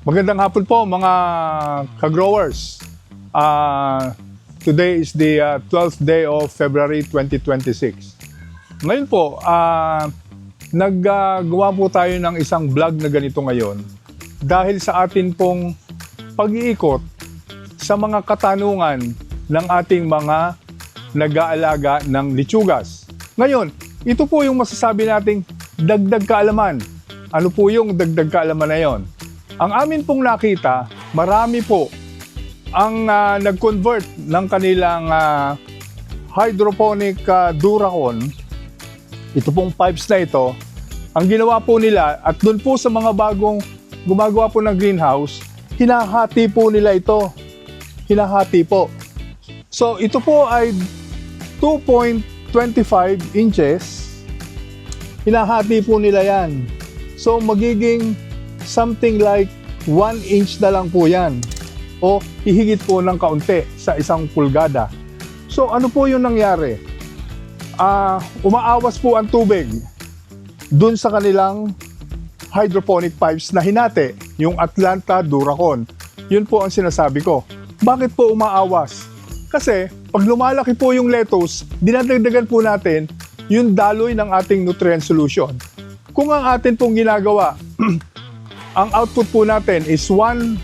Magandang hapon po mga ka-growers. Today is the 12th day of February 2026. Ngayon po, naggagawa po tayo ng isang vlog na ganito ngayon dahil sa atin pong pag-iikot sa mga katanungan ng ating mga nag-aalaga ng litsugas. Ngayon, ito po yung masasabi nating dagdag kaalaman. Ano po yung dagdag kaalaman na yon? Ang amin pong nakita, marami po ang nag-convert ng kanilang hydroponic Duracon. Ito pong pipes na ito. Ang ginawa po nila, at doon po sa mga bagong gumagawa po ng greenhouse, hinahati po nila ito. Hinahati po. So ito po ay 2.25 inches. Hinahati po nila yan. So magiging something like 1 inch na lang po yan o hihigit po ng kaunti sa 1 pulgada. So ano po yung nangyari? Umaawas po ang tubig dun sa kanilang hydroponic pipes na hinati, yung Atlanta Duracon. Yun po ang sinasabi ko. Bakit po umaawas? Kasi pag lumalaki po yung lettuce, dinadagdagan po natin yung daloy ng ating nutrient solution. Kung ang atin pong ginagawa ang output po natin is 1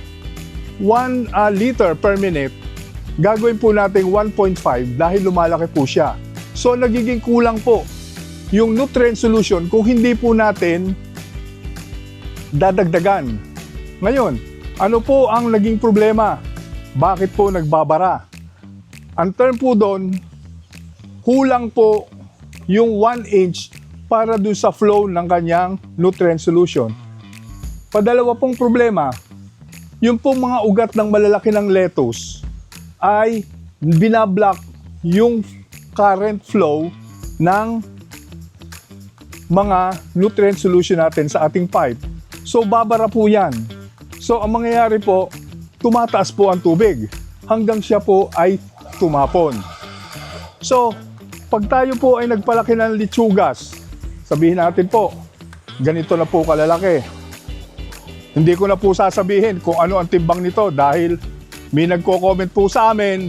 liter per minute, gagawin po natin 1.5 dahil lumalaki po siya. So nagiging kulang po yung nutrient solution kung hindi po natin dadagdagan. Ngayon, ano po ang naging problema? Bakit po nagbabara? Ang term po doon, kulang po yung 1 inch para dun sa flow ng kanyang nutrient solution. Padalawa pong problema, yung pong mga ugat ng malalaki ng lettuce ay binablock yung current flow ng mga nutrient solution natin sa ating pipe. So babara po yan. So ang mangyayari po, tumataas po ang tubig hanggang siya po ay tumapon. So pag tayo po ay nagpalaki ng litsugas, sabihin natin po, ganito na po kalalaki. Hindi ko na po sasabihin kung ano ang timbang nito dahil may nagko-comment po sa amin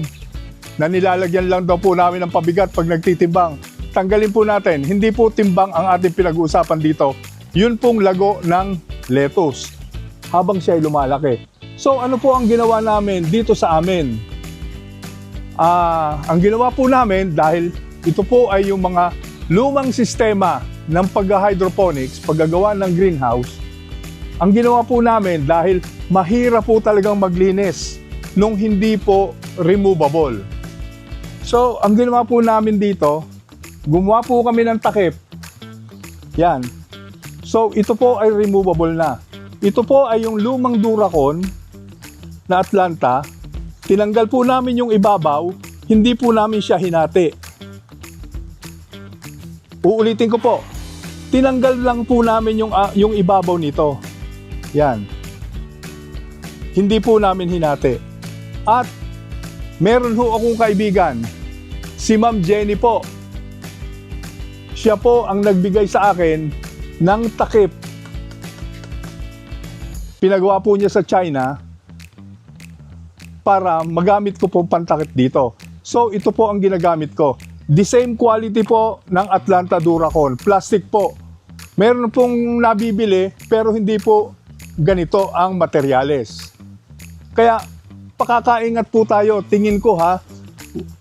na nilalagyan lang daw po namin ng pabigat pag nagtitimbang. Tanggalin po natin, hindi po timbang ang ating pinag-uusapan dito. Yun pong lago ng lettuce habang siya ay lumalaki. So ano po ang ginawa namin dito sa amin? Ang ginawa po namin dahil ito po ay yung mga lumang sistema ng pag-hydroponics, paggagawa ng greenhouse. Ang ginawa po namin dahil mahirap po talagang maglinis nung hindi po removable. So, ang ginawa po namin dito, gumawa po kami ng takip. Yan. So, ito po ay removable na. Ito po ay yung lumang Duracon na Atlanta. Tinanggal po namin yung ibabaw, hindi po namin siya hinati. Uulitin ko po. Tinanggal lang po namin yung ibabaw nito. Yan. Hindi po namin hinati. At meron ho akong kaibigan, si Ma'am Jenny po. Siya po ang nagbigay sa akin ng takip. Pinagawa po niya sa China para magamit ko po pantakip dito. So ito po ang ginagamit ko. The same quality po ng Atlanta Duracon. Plastic po. Meron pong nabibili pero hindi po ganito ang materyales. Kaya pakakaingat po tayo. Tingin ko ha,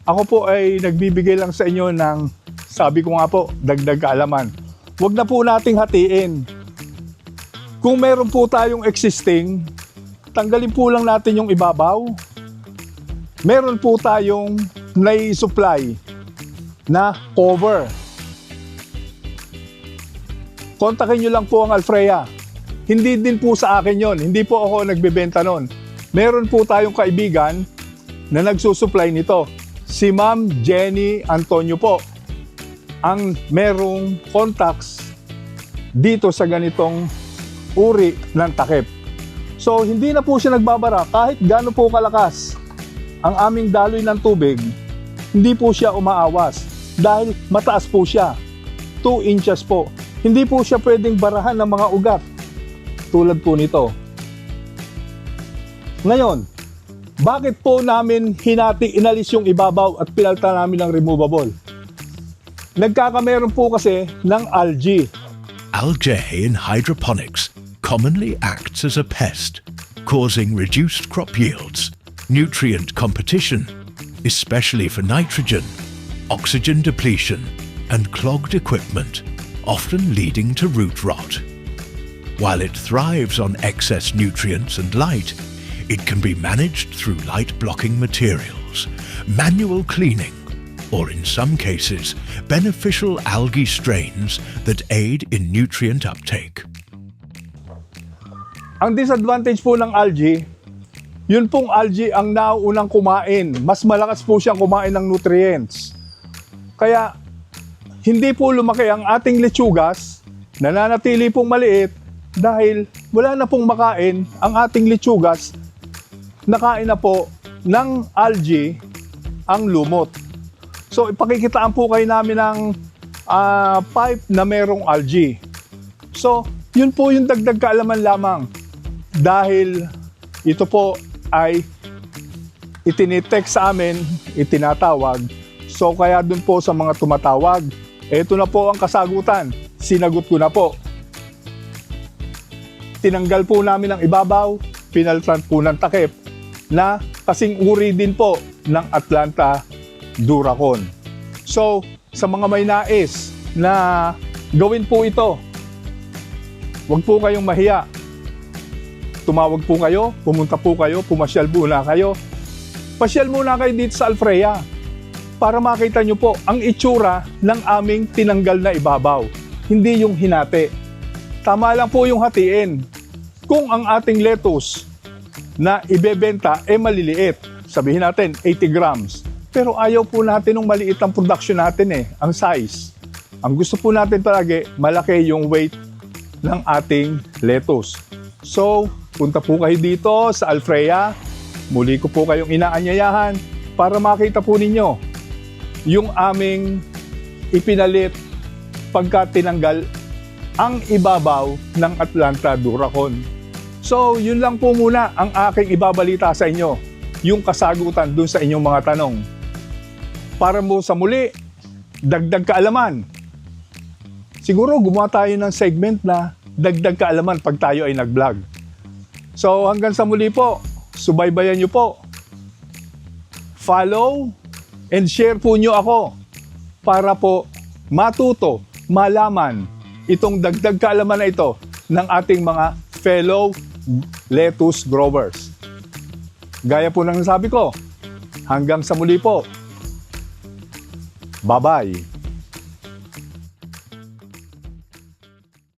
ako po ay nagbibigay lang sa inyo ng, sabi ko nga po, dagdag kaalaman. Huwag na po nating hatiin. Kung meron po tayong existing, tanggalin po lang natin yung ibabaw. Meron po tayong nai-supply na cover. Kontakin nyo lang po ang Alfrea. Hindi din po sa akin yon. Hindi po ako nagbebenta nun. Meron po tayong kaibigan na nagsusupply nito. Si Ma'am Jenny Antonio po. Ang merong contacts dito sa ganitong uri ng takip. So hindi na po siya nagbabara kahit gaano po kalakas ang aming daloy ng tubig. Hindi po siya umaawas dahil mataas po siya. 2 inches po. Hindi po siya pwedeng barahan ng mga ugat tulad po nito. Ngayon, bakit po namin inalis yung ibabaw at pinalta namin ng removable? Nagkakameron po kasi ng algae. Algae in hydroponics commonly acts as a pest, causing reduced crop yields, nutrient competition, especially for nitrogen, oxygen depletion, and clogged equipment, often leading to root rot. While it thrives on excess nutrients and light, it can be managed through light-blocking materials, manual cleaning, or in some cases, beneficial algae strains that aid in nutrient uptake. Ang disadvantage po ng algae, yun pong algae ang nauunang kumain. Mas malakas po siyang kumain ng nutrients. Kaya, hindi po lumaki ang ating lechugas, nananatili pong maliit dahil wala na pong makain ang ating lechugas, nakain na po ng algae ang lumot. So, ipakikitaan po kayo namin ng pipe na merong algae. So, yun po yung dagdag kaalaman lamang. Dahil ito po ay itinitext sa amin, itinatawag. So kaya dun po sa mga tumatawag, ito na po ang kasagutan. Sinagot ko na po. Tinanggal po namin ang ibabaw, pinaltan po ng takip na kasing uri din po ng Atlanta Duracon. So sa mga may nais na gawin po ito, huwag po kayong mahiya. Tumawag po kayo, pumunta po kayo, pumasyal muna kayo. Pasyal muna kayo dito sa Alfrea para makita nyo po ang itsura ng aming tinanggal na ibabaw. Hindi yung hinati. Tama lang po yung hatiin. Kung ang ating lettuce na ibebenta maliliit, sabihin natin 80 grams. Pero ayaw po natin ng maliit ang production natin ang size. Ang gusto po natin palagi, malaki yung weight ng ating lettuce. So, punta po kayo dito sa Alfrea. Muli ko po kayong inaanyayahan para makita po ninyo yung aming ipinalit pagka tinanggal ang ibabaw ng Atlanta Duracon. So, yun lang po muna ang aking ibabalita sa inyo, yung kasagutan dun sa inyong mga tanong. Para mo sa muli, dagdag kaalaman. Siguro gumawa tayo ng segment na dagdag kaalaman pag tayo ay nag-vlog. So hanggang sa muli po, subaybayan nyo po. Follow and share po nyo ako para po matuto, malaman itong dagdag kaalaman na ito ng ating mga fellow lettuce growers. Gaya po ng nasabi ko, hanggang sa muli po. Bye-bye!